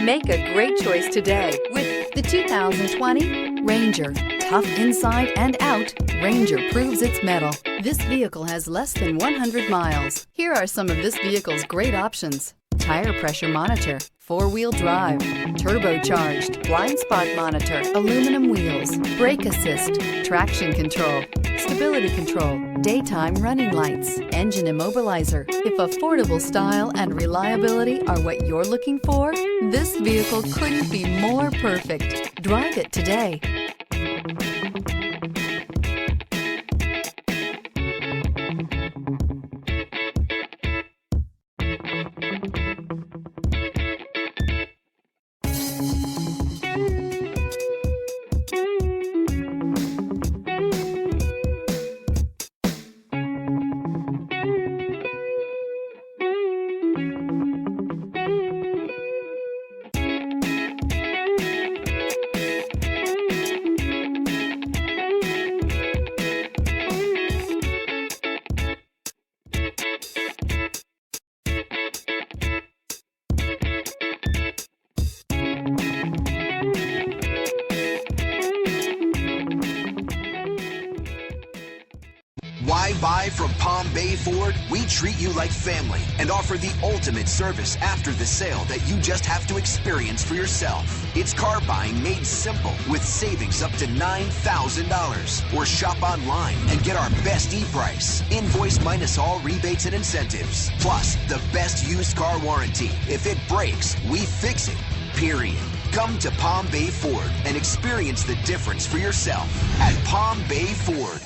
Make a great choice today with the 2020 Ranger. Tough inside and out, Ranger proves its mettle. This vehicle has less than 100 miles. Here are some of this vehicle's great options: tire pressure monitor, four-wheel drive, turbocharged, blind spot monitor, aluminum wheels, brake assist, traction control, stability control, daytime running lights, engine immobilizer. If affordable style and reliability are what you're looking for, this vehicle couldn't be more perfect. Drive it today. Why buy from Palm Bay Ford? We treat you like family and offer the ultimate service after the sale that you just have to experience for yourself. It's car buying made simple with savings up to $9,000. Or shop online and get our best e-price. Invoice minus all rebates and incentives. Plus, the best used car warranty. If it breaks, we fix it. Period. Come to Palm Bay Ford and experience the difference for yourself at Palm Bay Ford.